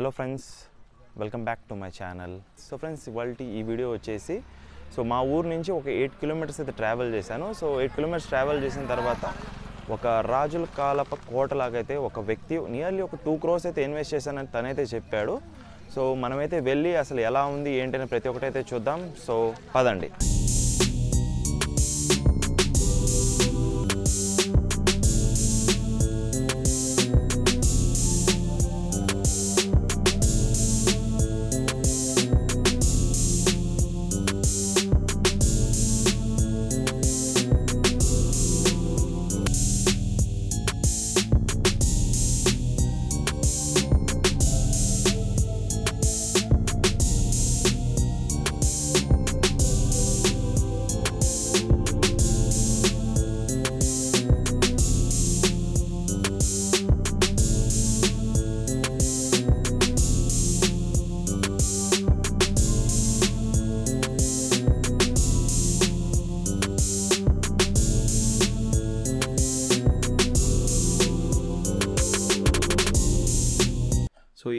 Hello friends, welcome back to my channel. So friends, ఇవాళ ఈ video వచ్చేసి మా ఊరు నుంచి ఒక 8 కిలోమీటర్స్ అయితే ట్రావెల్ చేశాను. 8 కిలోమీటర్స్ ట్రావెల్ చేసిన తర్వాత ఒక రాజుల కాలప కోటలాగైతే ఒక వ్యక్తి నియర్లీ ఒక 2 crores అయితే ఇన్వెస్ట్ చేశానని తనైతే చెప్పాడు. మనమైతే వెళ్ళి అసలు ఎలా ఉంది ఏంటని ప్రతి ఒక్కటైతే చూద్దాం. పదండి.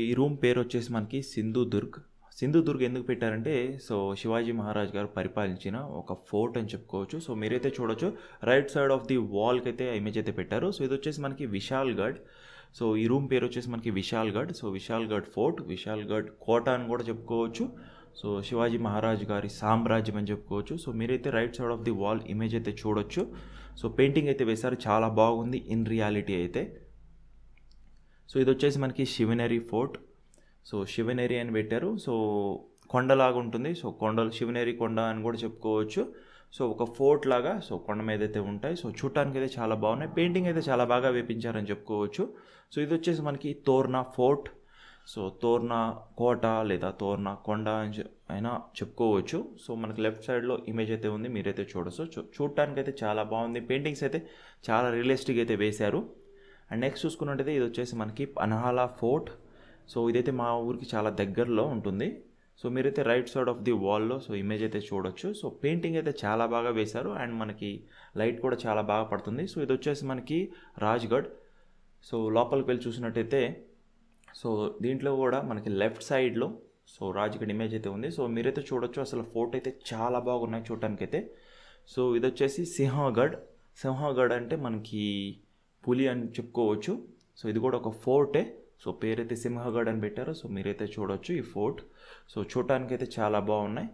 ఈ రూమ్ పేరు వచ్చేసి మనకి సింధుదుర్గ్. సింధుదుర్గ్ ఎందుకు పెట్టారంటే శివాజీ మహారాజ్ గారు పరిపాలించిన ఒక ఫోర్ట్ అని చెప్పుకోవచ్చు. మీరైతే చూడొచ్చు, రైట్ సైడ్ ఆఫ్ ది వాల్కి అయితే ఇమేజ్ అయితే పెట్టారు. ఇది వచ్చేసి మనకి విశాల్గఢ్. ఈ రూమ్ పేరు వచ్చేసి మనకి విశాల్గఢ్. విశాల్గఢ్ ఫోర్ట్, విశాల్గఢ్ కోట అని కూడా చెప్పుకోవచ్చు. శివాజీ మహారాజ్ గారి సామ్రాజ్యం అని చెప్పుకోవచ్చు. మీరైతే right side of the wall image అయితే చూడొచ్చు. పెయింటింగ్ అయితే వేశారు, చాలా బాగుంది ఇన్ రియాలిటీ అయితే. ఇది వచ్చేసి మనకి శివనేరి ఫోర్ట్. శివనేరి అని పెట్టారు. కొండలాగా ఉంటుంది. శివనేరి కొండ అని కూడా చెప్పుకోవచ్చు. ఒక ఫోర్ట్ లాగా కొండ మీద అయితే ఉంటాయి. చూడటానికి అయితే చాలా బాగున్నాయి. పెయింటింగ్ అయితే చాలా బాగా వేపించారని చెప్పుకోవచ్చు. ఇది వచ్చేసి మనకి తోర్నా ఫోర్ట్. తోర్నా కోట లేదా తోర్నా కొండ అని అయినా చెప్పుకోవచ్చు. మనకి లెఫ్ట్ సైడ్లో ఇమేజ్ అయితే ఉంది, మీరైతే చూడొచ్చు. చూడటానికి అయితే చాలా బాగుంది. పెయింటింగ్స్ అయితే చాలా రియలిస్టిక్ అయితే వేశారు. అండ్ నెక్స్ట్ చూసుకున్నట్టయితే ఇది వచ్చేసి మనకి పన్హాలా ఫోర్ట్. ఇదైతే మా ఊరికి చాలా దగ్గరలో ఉంటుంది. మీరైతే రైట్ సైడ్ ఆఫ్ ది వాల్లో ఇమేజ్ అయితే చూడొచ్చు. పెయింటింగ్ అయితే చాలా బాగా వేశారు అండ్ మనకి లైట్ కూడా చాలా బాగా పడుతుంది. ఇది వచ్చేసి మనకి రాజ్గఢ్. లోపలికి వెళ్ళి చూసినట్టయితే దీంట్లో కూడా మనకి లెఫ్ట్ సైడ్లో రాజ్గఢ్ ఇమేజ్ అయితే ఉంది. మీరైతే చూడొచ్చు, అసలు ఫోర్ట్ అయితే చాలా బాగున్నాయి చూడటానికి అయితే. ఇది వచ్చేసి సింహగఢ్. సింహగఢ్ అంటే మనకి పులి అని చెప్పుకోవచ్చు. ఇది కూడా ఒక ఫోర్టే. పేరైతే సింహగఢ్ అని పెట్టారు. మీరైతే చూడొచ్చు ఈ ఫోర్ట్. చూడటానికి అయితే చాలా బాగున్నాయి.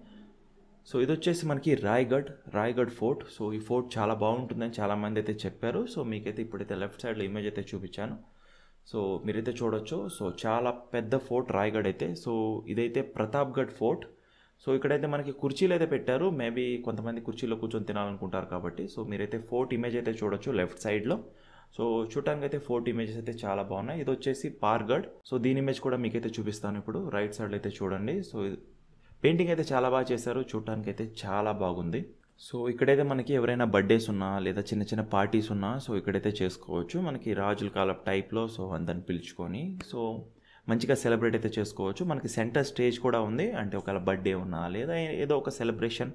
ఇది వచ్చేసి మనకి రాయ్గఢ్ ఫోర్ట్. ఈ ఫోర్ట్ చాలా బాగుంటుందని చాలామంది అయితే చెప్పారు. మీకైతే ఇప్పుడైతే లెఫ్ట్ సైడ్లో ఇమేజ్ అయితే చూపించాను. మీరైతే చూడొచ్చు. చాలా పెద్ద ఫోర్ట్ రాయ్గఢ్ అయితే. ఇదైతే ప్రతాప్గఢ్ ఫోర్ట్. ఇక్కడైతే మనకి కుర్చీలు అయితే పెట్టారు. మేబీ కొంతమంది కుర్చీలో కూర్చొని తినాలనుకుంటారు కాబట్టి. మీరైతే ఫోర్ట్ ఇమేజ్ అయితే చూడొచ్చు లెఫ్ట్ సైడ్లో. చూడటానికి అయితే ఫోర్ట్ ఇమేజెస్ అయితే చాలా బాగున్నాయి. ఇది వచ్చేసి పార్గఢ్. దీని ఇమేజ్ కూడా మీకైతే చూపిస్తాను ఇప్పుడు. రైట్ సైడ్లో అయితే చూడండి. పెయింటింగ్ అయితే చాలా బాగా చేశారు. చూడటానికి అయితే చాలా బాగుంది. ఇక్కడైతే మనకి ఎవరైనా బర్త్డేస్ ఉన్నా లేదా చిన్న చిన్న పార్టీస్ ఉన్నా ఇక్కడైతే చేసుకోవచ్చు. మనకి రాజుల కాలం టైప్లో అందరిని పిలుచుకొని మంచిగా సెలబ్రేట్ అయితే చేసుకోవచ్చు. మనకి సెంటర్ స్టేజ్ కూడా ఉంది. అంటే ఒకవేళ బర్త్డే ఉన్నా లేదా ఏదో ఒక సెలబ్రేషన్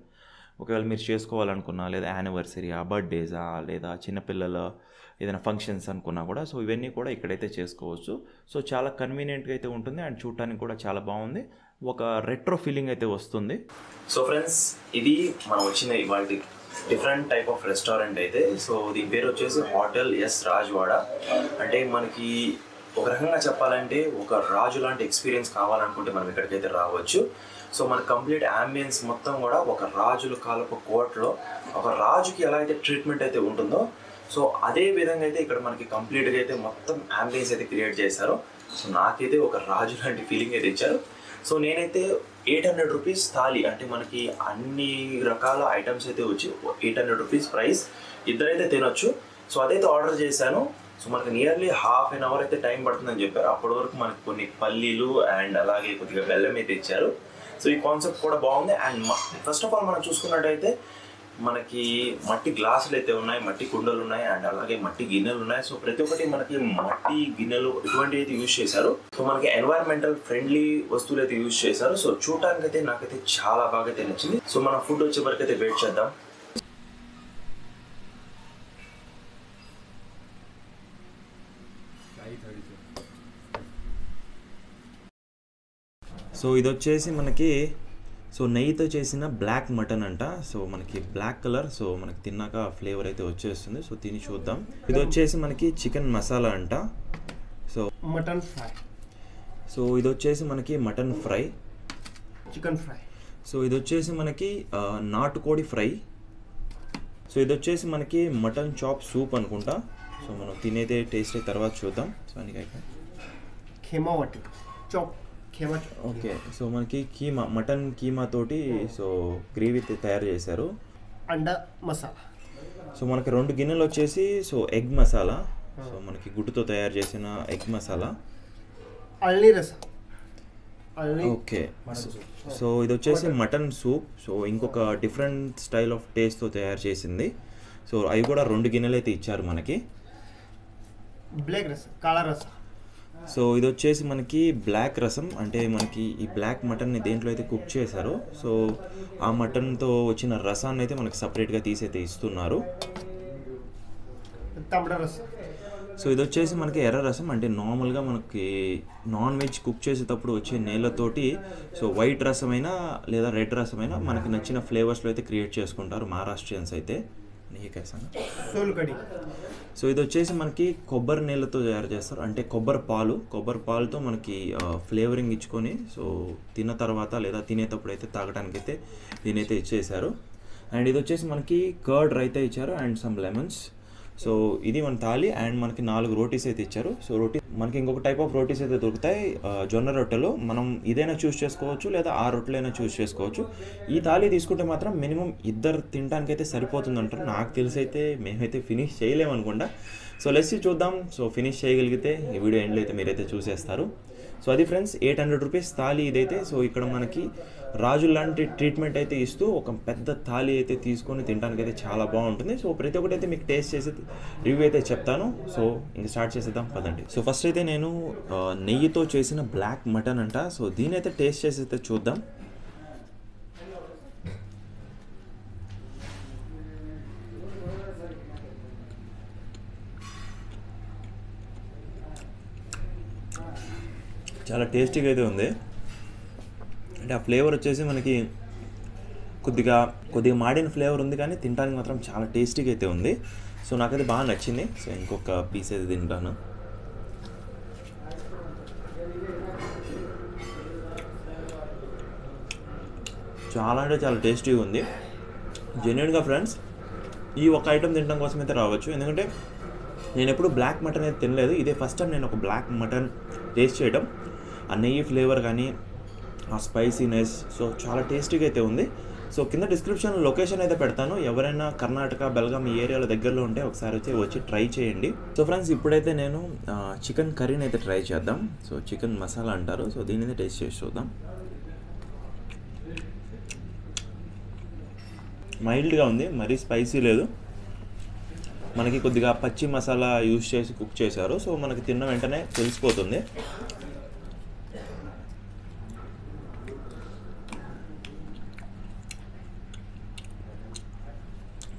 ఒకవేళ మీరు చేసుకోవాలనుకున్నా, లేదా యానివర్సరీ, బర్త్డేసా, లేదా చిన్నపిల్లల ఏదైనా ఫంక్షన్స్ అనుకున్నా కూడా ఇవన్నీ కూడా ఇక్కడైతే చేసుకోవచ్చు. చాలా కన్వీనియంట్గా అయితే ఉంటుంది అండ్ చూడటానికి కూడా చాలా బాగుంది. ఒక రెట్రో ఫీలింగ్ అయితే వస్తుంది. ఫ్రెండ్స్, ఇది మనం వచ్చిన ఇవాళ డిఫరెంట్ టైప్ ఆఫ్ రెస్టారెంట్ అయితే. దీని పేరు వచ్చేసి హోటల్ ఎస్ రాజ్వాడ. అంటే మనకి ఒక రకంగా చెప్పాలంటే ఒక రాజు లాంటి ఎక్స్పీరియన్స్ కావాలనుకుంటే మనం ఇక్కడికైతే రావచ్చు. మన కంప్లీట్ అంబియన్స్ మొత్తం కూడా ఒక రాజుల కాలపు కోటలో ఒక రాజుకి ఎలా అయితే ట్రీట్మెంట్ అయితే ఉంటుందో అదే విధంగా అయితే ఇక్కడ మనకి కంప్లీట్గా అయితే మొత్తం అంబియన్స్ అయితే క్రియేట్ చేశారు. నాకైతే ఒక రాజు లాంటి ఫీలింగ్ అయితే ఇచ్చారు. నేనైతే 800 రూపీస్ థాలీ, అంటే మనకి అన్ని రకాల ఐటమ్స్ అయితే వచ్చి 800 రూపీస్ ప్రైస్, ఇద్దరైతే తినొచ్చు. అదైతే ఆర్డర్ చేశాను. మనకి నియర్లీ ½ an hour అయితే టైం పడుతుందని చెప్పారు. అప్పటి వరకు మనకి కొన్ని పల్లీలు అండ్ అలాగే కొద్దిగా బెల్లం అయితే ఇచ్చారు. ఈ కాన్సెప్ట్ కూడా బాగుంది. అండ్ ఫస్ట్ ఆఫ్ ఆల్ మనం చూసుకున్నట్టయితే మనకి మట్టి గ్లాసులు అయితే ఉన్నాయి, మట్టి కుండలు ఉన్నాయి అండ్ అలాగే మట్టి గిన్నెలు ఉన్నాయి. ప్రతి ఒక్కటి మనకి మట్టి గిన్నెలు ఇటువంటి అయితే యూజ్ చేశారు. మనకి ఎన్వైరన్మెంటల్ ఫ్రెండ్లీ వస్తువులు అయితే యూజ్ చేశారు. చూడటానికి అయితే నాకైతే చాలా బాగా అయితే నచ్చింది. మన ఫుడ్ వచ్చే వరకు అయితే వెయిట్ చేద్దాం. సో ఇది వచ్చేసి మనకి సో నెయ్యితో చేసిన బ్లాక్ మటన్ అంట. సో మనకి బ్లాక్ కలర్, సో మనకి తిన్నాక ఫ్లేవర్ అయితే వచ్చేస్తుంది. సో తిని చూద్దాం. ఇది వచ్చేసి మనకి చికెన్ మసాలా అంట. So mutton fry. సో ఇది వచ్చేసి మనకి mutton fry, chicken fry. So ఇది వచ్చేసి మనకి నాటుకోడి ఫ్రై. సో ఇది వచ్చేసి మనకి మటన్ చాప్ సూప్ అనుకుంటా. సో మనం తినేదే టేస్ట్ అయితే తర్వాత చూద్దాం. సో అందుకైతే ఖీమా వట్టి చాప్ ఖీమా. ఓకే, సో మనకి కీమా, మటన్ కీమా తోటి సో గ్రేవీ తయారు చేశారు. అండా మసాలా. సో మనకి 2 గిన్నెలు వచ్చేసి సో ఎగ్ మసాలా. సో మనకి గుడ్డుతో తయారు చేసిన ఎగ్ మసాలా. అల్లి రసం. ఓకే, సో ఇది వచ్చేసి మటన్ సూప్. సో ఇంకొక డిఫరెంట్ స్టైల్ ఆఫ్ టేస్ట్తో తయారు చేసింది. సో అవి కూడా 2 గిన్నెలు అయితే ఇచ్చారు మనకి. బ్లాక్ రసం, కాళా రసం. సో ఇది వచ్చేసి మనకి బ్లాక్ రసం, అంటే మనకి ఈ బ్లాక్ మటన్ని దేంట్లో అయితే కుక్ చేశారో సో ఆ మటన్తో వచ్చిన రసాన్ని అయితే మనకి సపరేట్గా తీసైతే ఇస్తున్నారు. తమిళ రసం. సో ఇది వచ్చేసి మనకి ఎర్ర రసం, అంటే నార్మల్గా మనకి నాన్ వెజ్ కుక్ చేసేటప్పుడు వచ్చే నీళ్ళతోటి సో వైట్ రసమైనా లేదా రెడ్ రసమైనా మనకి నచ్చిన ఫ్లేవర్స్లో అయితే క్రియేట్ చేసుకుంటారు మహారాష్ట్రియన్స్ అయితే. సోల్కడి. సో ఇది వచ్చేసి మనకి కొబ్బరి నీళ్ళతో తయారు చేస్తారు, అంటే కొబ్బరి పాలుతో మనకి ఫ్లేవరింగ్ ఇచ్చుకొని సో తిన్న తర్వాత లేదా తినేటప్పుడు అయితే తాగడానికి అయితే దీనైతే ఇచ్చేసారు. అండ్ ఇది వచ్చేసి మనకి కర్డ్ రైతా ఇచ్చారు అండ్ సమ్ లెమన్స్. సో ఇది మన థాలీ. అండ్ మనకి 4 రోటీస్ అయితే ఇచ్చారు. సో రోటీ మనకి ఇంకొక టైప్ ఆఫ్ రోటీస్ అయితే దొరుకుతాయి, జొన్న రొట్టెలు. మనం ఇదైనా చూస్ చేసుకోవచ్చు లేదా ఆ రొట్టెలైనా చూస్ చేసుకోవచ్చు. ఈ థాలీ తీసుకుంటే మాత్రం మినిమం 2 తినడానికి అయితే సరిపోతుంది అంటారు. నాకు తెలిసి అయితే మేమైతే ఫినిష్ చేయలేము అనుకుంటా. సో లెట్స్ చూద్దాం. సో ఫినిష్ చేయగలిగితే ఈ వీడియో ఎండ్లో అయితే మీరైతే చూసేస్తారు. సో అది ఫ్రెండ్స్ 800 రూపీస్ థాలీ ఇదైతే. సో ఇక్కడ మనకి రాజు లాంటి ట్రీట్మెంట్ అయితే ఇస్తూ ఒక పెద్ద థాలీ అయితే తీసుకొని తినడానికి అయితే చాలా బాగుంటుంది. సో ప్రతి ఒక్కటి అయితే మీకు టేస్ట్ చేసి రివ్యూ అయితే చెప్తాను. సో ఇంక స్టార్ట్ చేసేద్దాం పదండి. సో ఫస్ట్ అయితే నేను నెయ్యితో చేసిన బ్లాక్ మటన్ అంట. సో దీని అయితే టేస్ట్ చేసి అయితే చూద్దాం. చాలా టేస్టీగా అయితే ఉంది. అంటే ఆ ఫ్లేవర్ వచ్చేసి మనకి కొద్దిగా మాడిన ఫ్లేవర్ ఉంది, కానీ తినడానికి మాత్రం చాలా టేస్టీగా అయితే ఉంది. సో నాకైతే బాగా నచ్చింది. సో ఇంకొక పీస్ అయితే తింటాను. చాలా అంటే చాలా టేస్టీగా ఉంది. జెన్యూన్గా ఫ్రెండ్స్ ఈ ఒక ఐటమ్ తినడం కోసం అయితే రావచ్చు. ఎందుకంటే నేను ఎప్పుడు బ్లాక్ మటన్ అయితే తినలేదు. ఇదే ఫస్ట్ టైం నేను ఒక బ్లాక్ మటన్ టేస్ట్ చేయడం. ఆ నెయ్యి ఫ్లేవర్ కానీ ఆ స్పైసీనెస్ సో చాలా టేస్టీగా అయితే ఉంది. సో కింద డిస్క్రిప్షన్లో లొకేషన్ అయితే పెడతాను. ఎవరైనా కర్ణాటక, బెల్గాం ఈ ఏరియాలో దగ్గరలో ఉంటే ఒకసారి వచ్చి ట్రై చేయండి. సో ఫ్రెండ్స్ ఇప్పుడైతే నేను చికెన్ కర్రీని అయితే ట్రై చేద్దాం. సో చికెన్ మసాలా అంటారు. సో దీని అయితే టేస్ట్ చేసి చూద్దాం. మైల్డ్గా ఉంది, మరీ స్పైసీ లేదు. మనకి కొద్దిగా పచ్చి మసాలా యూజ్ చేసి కుక్ చేశారు. సో మనకి తిన్న వెంటనే తెలిసిపోతుంది.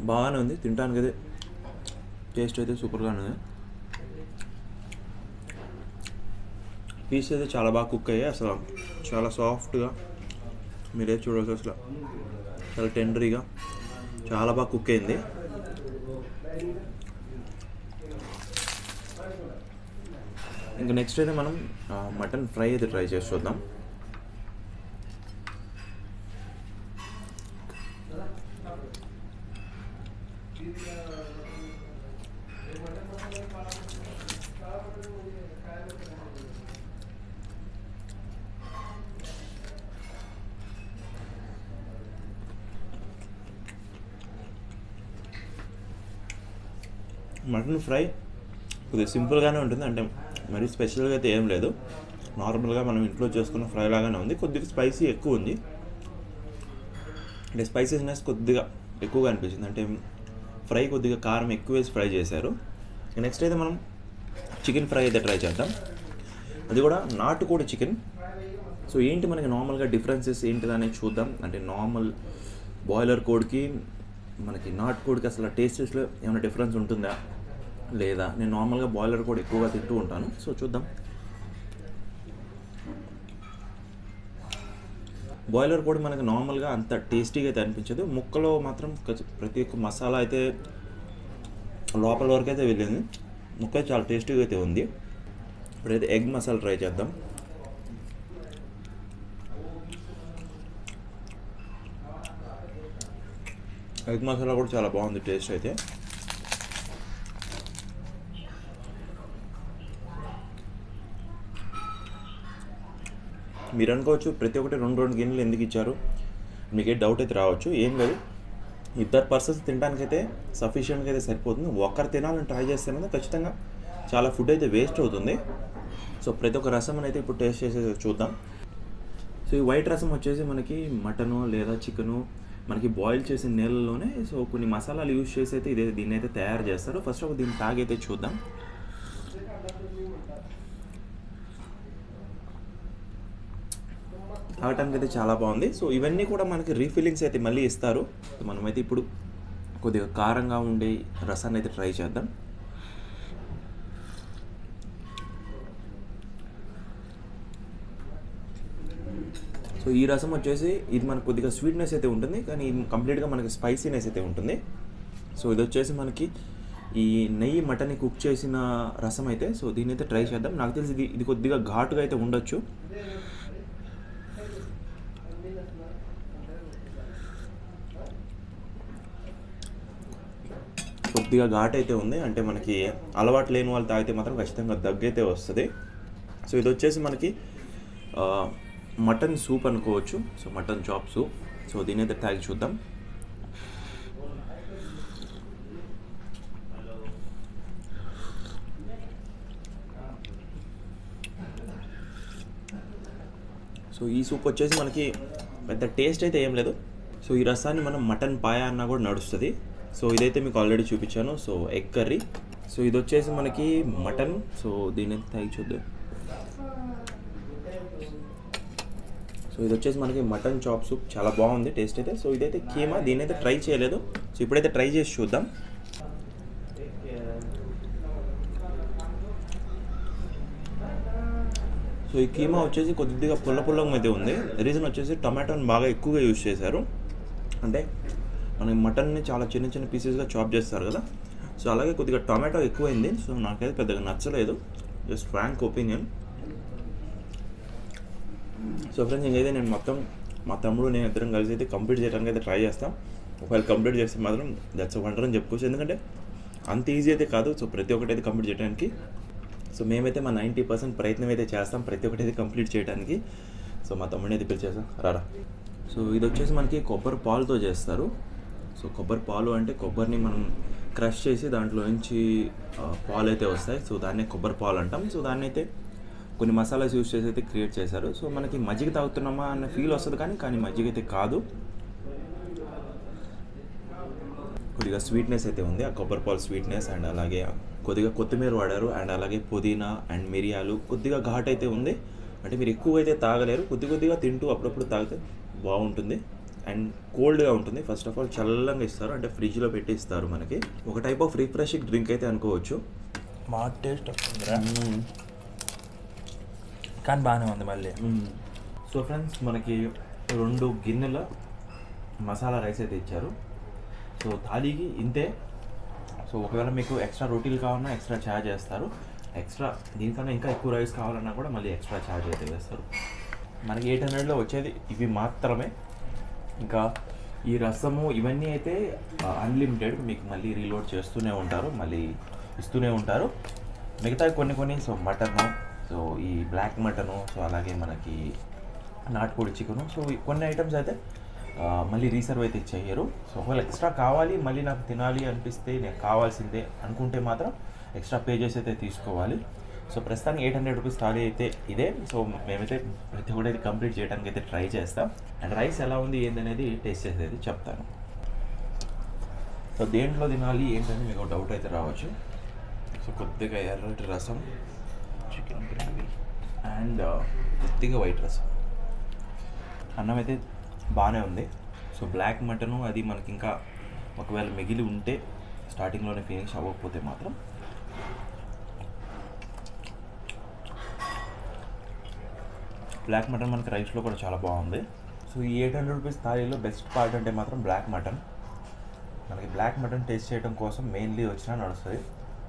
బాగానే ఉంది, తినడానికి అయితే టేస్ట్ అయితే సూపర్గానే ఉంది. పీస్ అయితే చాలా బాగా కుక్ అయ్యాయి. అసలు చాలా సాఫ్ట్గా మీరే చూడవచ్చు. అసలు చాలా టెండరీగా చాలా బాగా కుక్ అయింది. ఇంకా నెక్స్ట్ అయితే మనం మటన్ ఫ్రై అయితే ట్రై చేసి చూద్దాం. మటన్ ఫ్రై కొద్దిగా సింపుల్గానే ఉంటుంది, అంటే మరీ స్పెషల్గా అయితే ఏం లేదు. నార్మల్గా మనం ఇంట్లో చేసుకున్న ఫ్రై లాగానే ఉంది. కొద్దిగా స్పైసీ ఎక్కువ ఉంది, అంటే స్పైసీనెస్ కొద్దిగా ఎక్కువగా అనిపించింది. అంటే ఫ్రై కొద్దిగా కారం ఎక్కువ వేసి ఫ్రై చేశారు. నెక్స్ట్ అయితే మనం చికెన్ ఫ్రై అయితే ట్రై చేద్దాం. అది కూడా నాటుకోడి చికెన్. సో ఏంటి మనకి నార్మల్గా డిఫరెన్సెస్ ఏంటిదనేది చూద్దాం. అంటే నార్మల్ బాయిలర్ కోడికి మనకి నాటుకోడికి అసలు టేస్టెస్లో ఏమైనా డిఫరెన్స్ ఉంటుందా లేదా? నేను నార్మల్గా బాయిలర్ కోడి ఎక్కువగా తింటూ ఉంటాను. సో చూద్దాం. బాయిలర్ కూడా మనకి నార్మల్గా అంత టేస్టీగా అయితే అనిపించదు, ముక్కలో మాత్రం ప్రతి ఒక్క మసాలా అయితే లోపల వరకు అయితే వెళ్ళింది, ముక్క చాలా టేస్టీగా అయితే ఉంది. ఇప్పుడైతే ఎగ్ మసాలా ట్రై చేద్దాం. ఎగ్ మసాలా కూడా చాలా బాగుంది టేస్ట్ అయితే. మీరు అనుకోవచ్చు ప్రతి ఒక్కటి 2 గిన్నెలు ఎందుకు ఇచ్చారు, మీకే డౌట్ అయితే రావచ్చు. ఏం లేదు, 2 పర్సన్స్ తినడానికైతే సఫిషియెంట్గా అయితే సరిపోతుంది. ఒకరు తినాలని ట్రై చేస్తేనే ఖచ్చితంగా చాలా ఫుడ్ అయితే వేస్ట్ అవుతుంది. సో ప్రతి ఒక్క రసం అయితే ఇప్పుడు టేస్ట్ చేసి చూద్దాం. సో ఈ వైట్ రసం వచ్చేసి మనకి మటను లేదా చికెను మనకి బాయిల్ చేసిన నీళ్ళలోనే సో కొన్ని మసాలాలు యూజ్ చేసి అయితే దీన్ని అయితే తయారు చేస్తారు. ఫస్ట్ ఒక దీన్ని తాగైతే చూద్దాం. తాగటానికి అయితే చాలా బాగుంది. సో ఇవన్నీ కూడా మనకి రీఫిల్లింగ్స్ అయితే మళ్ళీ ఇస్తారు. మనమైతే ఇప్పుడు కొద్దిగా కారంగా ఉండే రసాన్ని అయితే ట్రై చేద్దాం. సో ఈ రసం వచ్చేసి ఇది మనకు కొద్దిగా స్వీట్నెస్ అయితే ఉంటుంది, కానీ కంప్లీట్గా మనకి స్పైసీనెస్ అయితే ఉంటుంది. సో ఇది వచ్చేసి మనకి ఈ నెయ్యి మటన్ని కుక్ చేసిన రసం అయితే. సో దీన్ని అయితే ట్రై చేద్దాం. నాకు తెలిసి ఇది కొద్దిగా ఘాటుగా అయితే ఉండొచ్చు. కొద్దిగా ఘాట్ అయితే ఉంది, అంటే మనకి అలవాటు లేని వాళ్ళు తాగితే మాత్రం ఖచ్చితంగా దగ్గు అయితే వస్తుంది. సో ఇది వచ్చేసి మనకి మటన్ సూప్ అనుకోవచ్చు. So mutton chop soup. So దీని అయితే తాగి చూద్దాం. సో ఈ సూప్ వచ్చేసి మనకి పెద్ద టేస్ట్ అయితే ఏం లేదు. సో ఈ రసాన్ని మనం మటన్ పాయ అన్నా కూడా నడుస్తుంది. సో ఇదైతే మీకు ఆల్రెడీ చూపించాను. So egg curry. సో ఇది వచ్చేసి మనకి మటన్. సో దీని అయితే తాగి చూద్దాం. సో ఇది వచ్చేసి మనకి మటన్ చాప్ సూప్, చాలా బాగుంది టేస్ట్ అయితే. సో ఇదైతే కీమా, దీని అయితే ట్రై చేయలేదు. సో ఇప్పుడైతే ట్రై చేసి చూద్దాం. సో ఈ కీమా వచ్చేసి కొద్దిగా పుల్లగా అయితే ఉంది. రీజన్ వచ్చేసి టొమాటోని బాగా ఎక్కువగా యూజ్ చేశారు. అంటే మనకి మటన్ని చాలా చిన్న పీసెస్గా చాప్ చేస్తారు కదా, సో అలాగే కొద్దిగా టొమాటో ఎక్కువైంది. సో నాకైతే పెద్దగా నచ్చలేదు, just prank opinion. So friends, ఇంకైతే నేను మొత్తం మా తమ్ముడు నేను ఇద్దరం కలిసి అయితే కంప్లీట్ చేయడానికి అయితే ట్రై చేస్తాం. ఒకవేళ కంప్లీట్ చేస్తే మాత్రం దట్స్ వండర్ అని చెప్పుకోవచ్చు, ఎందుకంటే అంత ఈజీ అయితే కాదు. సో ప్రతి ఒక్కటి అయితే కంప్లీట్ చేయడానికి సో మేమైతే మా 90% ప్రయత్నం అయితే చేస్తాం ప్రతి ఒక్కటి అయితే కంప్లీట్ చేయడానికి. సో మా తమ్ముడిని అయితే పిలిచేస్తాం, రారా. సో ఇది వచ్చేసి మనకి కొబ్బరి పాలుతో చేస్తారు. సో కొబ్బరి పాలు అంటే కొబ్బరిని మనం క్రష్ చేసి దాంట్లో నుంచి పాలు అయితే వస్తాయి. సో దాన్నే కొబ్బరి పాలు అంటాం. సో దాన్ని అయితే కొన్ని మసాలాస్ యూజ్ చేసి అయితే క్రియేట్ చేశారు. సో మనకి మజ్జిగ తాగుతున్నామా అన్న ఫీల్ వస్తుంది, కానీ మజ్జిగ అయితే కాదు. కొద్దిగా స్వీట్నెస్ అయితే ఉంది, ఆ కొబ్బరి పాలు స్వీట్నెస్. అండ్ అలాగే కొద్దిగా కొత్తిమీర వాడారు, అండ్ అలాగే పుదీనా అండ్ మిరియాలు. కొద్దిగా ఘాట్ అయితే ఉంది, అంటే మీరు ఎక్కువ అయితే తాగలేరు. కొద్దిగా తింటూ అప్పుడప్పుడు తాగితే బాగుంటుంది. అండ్ కోల్డ్గా ఉంటుంది. ఫస్ట్ ఆఫ్ ఆల్ చల్లంగా ఇస్తారు, అంటే ఫ్రిడ్జ్లో పెట్టి ఇస్తారు మనకి. ఒక టైప్ ఆఫ్ రిఫ్రెషింగ్ డ్రింక్ అయితే అనుకోవచ్చు. మా టేస్ట్ వస్తుందిరా, కానీ బాగానే ఉంది మళ్ళీ. సో ఫ్రెండ్స్, మనకి 2 గిన్నెల మసాలా రైస్ అయితే ఇచ్చారు. సో థాలీకి ఇంతే. సో ఒకవేళ మీకు ఎక్స్ట్రా రోటీలు కావాలన్నా ఎక్స్ట్రా ఛార్జ్ చేస్తారు. ఎక్స్ట్రా దీనికన్నా ఇంకా ఎక్కువ రైస్ కావాలన్నా కూడా మళ్ళీ ఎక్స్ట్రా ఛార్జ్ అయితే వేస్తారు. మనకి 800లో వచ్చేది ఇవి మాత్రమే. ఇంకా ఈ రసము ఇవన్నీ అయితే అన్లిమిటెడ్, మీకు మళ్ళీ రీలోడ్ చేస్తూనే ఉంటారు, మళ్ళీ ఇస్తూనే ఉంటారు. మిగతా కొన్ని సో మటను, సో ఈ బ్లాక్ మటను, సో అలాగే మనకి నాటుకోడి చికెను, సో కొన్ని ఐటమ్స్ అయితే మళ్ళీ రీసర్వ్ అయితే చేయరు. సో ఒకవేళ ఎక్స్ట్రా కావాలి, మళ్ళీ నాకు తినాలి అనిపిస్తే, నేను కావాల్సిందే అనుకుంటే మాత్రం ఎక్స్ట్రా పే చేసి అయితే తీసుకోవాలి. సో ప్రస్తుతానికి 800 రూపీస్ థాలీ అయితే ఇదే. సో మేమైతే ప్రతి ఒక్కటి అయితే కంప్లీట్ చేయడానికి అయితే ట్రై చేస్తాం. అండ్ రైస్ ఎలా ఉంది ఏందనేది టేస్ట్ చేసేది చెప్తాను. సో దేంట్లో తినాలి ఏంటని మీకు డౌట్ అయితే రావచ్చు. సో కొద్దిగా ఎర్రటి రసం, చికెన్ గ్రేవీ అండ్ కొద్దిగా వైట్ రసం. అన్నం అయితే బాగానే ఉంది. సో బ్లాక్ మటను అది మనకి ఇంకా ఒకవేళ మిగిలి ఉంటే స్టార్టింగ్లోనే ఫినిష్ అవ్వకపోతే మాత్రం బ్లాక్ మటన్ మనకి రైస్లో కూడా చాలా బాగుంది. సో సో ఈ 800 రూపీస్ థాలీలో బెస్ట్ పార్ట్ అంటే మాత్రం బ్లాక్ మటన్. మనకి బ్లాక్ మటన్ టేస్ట్ చేయడం కోసం మెయిన్లీ వచ్చినా నడుస్తుంది.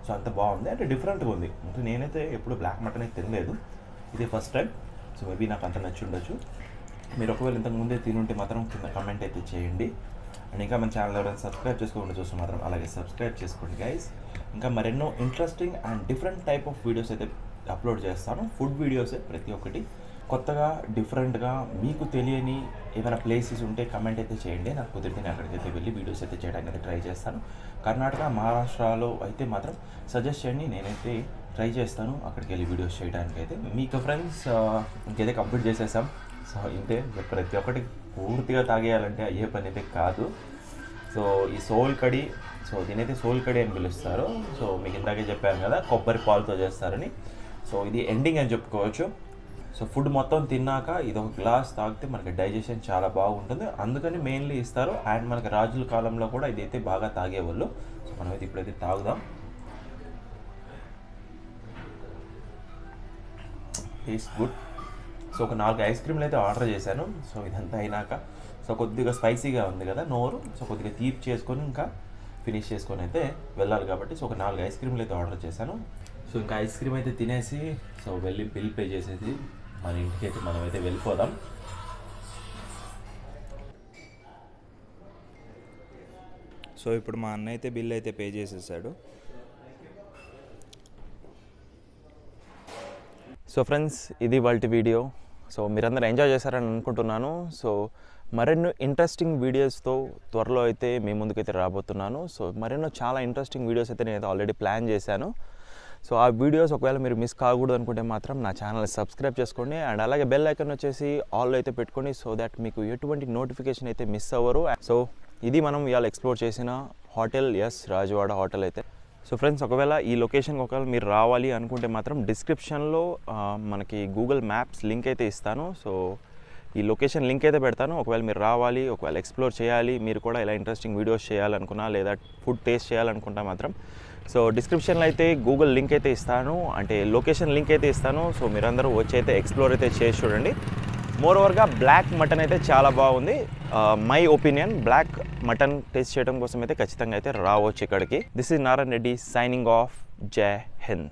సో అంత బాగుంది, అంటే డిఫరెంట్గా ఉంది. అంటే నేనైతే ఎప్పుడు బ్లాక్ మటన్ అయితే తినలేదు, ఇది ఫస్ట్ టైం. సో మేబీ నాకు అంత నచ్చి ఉండొచ్చు. మీరు ఒకవేళ ఇంతకుముందే తినుంటే మాత్రం కింద కామెంట్ అయితే చేయండి. అండ్ ఇంకా మన ఛానల్ ఎవరైనా సబ్స్క్రైబ్ చేసుకోకుండా చూస్తే మాత్రం అలాగే సబ్స్క్రైబ్ చేసుకోండి గైస్. ఇంకా మరెన్నో interesting and different type of videos అయితే అప్లోడ్ చేస్తాను. ఫుడ్ వీడియోసే ప్రతి ఒక్కటి కొత్తగా డిఫరెంట్గా. మీకు తెలియని ఏమైనా ప్లేసెస్ ఉంటే కమెంట్ అయితే చేయండి, నాకు కుదిరితే నేను అక్కడికైతే వెళ్ళి వీడియోస్ అయితే చేయడానికి అయితే ట్రై చేస్తాను. కర్ణాటక, మహారాష్ట్రలో అయితే మాత్రం సజెస్ట్ చేయండి, నేనైతే ట్రై చేస్తాను అక్కడికి వెళ్ళి వీడియోస్ చేయడానికి అయితే. మీకు ఫ్రెండ్స్ ఇంకైతే కంప్లీట్ చేసేసాం. సో ఇంతే, ప్రతి ఒక్కటి పూర్తిగా తాగేయాలంటే అయ్యే పని అయితే కాదు. సో ఈ సోల్ కడి, సో దీనైతే సోల్ కడి అని పిలుస్తారు. సో మీకు ఇందాకే చెప్పాను కదా కొబ్బరి పాలతో చేస్తారని. సో ఇది ఎండింగ్ అని చెప్పుకోవచ్చు. సో ఫుడ్ మొత్తం తిన్నాక ఇది ఒక గ్లాస్ తాగితే మనకి డైజెషన్ చాలా బాగుంటుంది, అందుకని మెయిన్లీ ఇస్తారు. అండ్ మనకి రాజుల కాలంలో కూడా ఇదైతే బాగా తాగేవాళ్ళు. సో మనమైతే ఇప్పుడైతే తాగుదాం. Taste good. సో ఒక 4 ఐస్ క్రీమ్లు అయితే ఆర్డర్ చేశాను. సో ఇదంతా అయినాక సో కొద్దిగా స్పైసీగా ఉంది కదా నోరు, సో కొద్దిగా తీపి చేసుకొని ఇంకా ఫినిష్ చేసుకొని అయితే వెళ్ళాలి కాబట్టి సో ఒక 4 ఐస్ క్రీమ్లు అయితే ఆర్డర్ చేశాను. సో ఇంకా ఐస్ క్రీమ్ అయితే తినేసి సో వెళ్ళి బిల్ పే చేసేసి మన ఇంటికి అయితే మనమైతే వెళ్ళిపోదాం. సో ఇప్పుడు మా అన్న అయితే బిల్ అయితే పే చేసేసాడు. సో ఫ్రెండ్స్, ఇది వాళ్ళ వీడియో. సో మీరందరూ ఎంజాయ్ చేశారని అనుకుంటున్నాను. సో మరెన్నో ఇంట్రెస్టింగ్ వీడియోస్తో త్వరలో అయితే మీ ముందుకైతే రాబోతున్నాను. సో మరెన్నో చాలా ఇంట్రెస్టింగ్ వీడియోస్ అయితే నేనైతే ఆల్రెడీ ప్లాన్ చేశాను. సో ఆ వీడియోస్ ఒకవేళ మీరు మిస్ కాకూడదు అనుకుంటే మాత్రం నా ఛానల్ని సబ్స్క్రైబ్ చేసుకోండి. అండ్ అలాగే బెల్ ఐకాన్ వచ్చేసి ఆల్ అయితే పెట్టుకోండి, సో దట్ మీకు ఎటువంటి నోటిఫికేషన్ అయితే మిస్ అవ్వరు. సో ఇది మనం ఇవాళ ఎక్స్ప్లోర్ చేసిన హోటల్, ఎస్ రాజవాడ హోటల్ అయితే. సో ఫ్రెండ్స్, ఒకవేళ ఈ లొకేషన్కి ఒకవేళ మీరు రావాలి అనుకుంటే మాత్రం డిస్క్రిప్షన్లో మనకి గూగుల్ మ్యాప్స్ లింక్ అయితే ఇస్తాను. సో ఈ లొకేషన్ లింక్ అయితే పెడతాను. ఒకవేళ మీరు రావాలి, ఒకవేళ ఎక్స్ప్లోర్ చేయాలి, మీరు కూడా ఇలా ఇంట్రెస్టింగ్ వీడియోస్ చేయాలనుకున్నా లేదా ఫుడ్ టేస్ట్ చేయాలనుకుంటా మాత్రం సో డిస్క్రిప్షన్లో అయితే గూగుల్ లింక్ అయితే ఇస్తాను, అంటే లొకేషన్ లింక్ అయితే ఇస్తాను. సో మీరందరూ వచ్చి అయితే ఎక్స్ప్లోర్ అయితే చేసి చూడండి. మోర్ ఓవర్గా బ్లాక్ మటన్ అయితే చాలా బాగుంది. My opinion, black mutton taste చేయడం కోసం అయితే ఖచ్చితంగా అయితే రావచ్చు ఇక్కడికి. This is Narayana Reddy signing off. జై హింద్.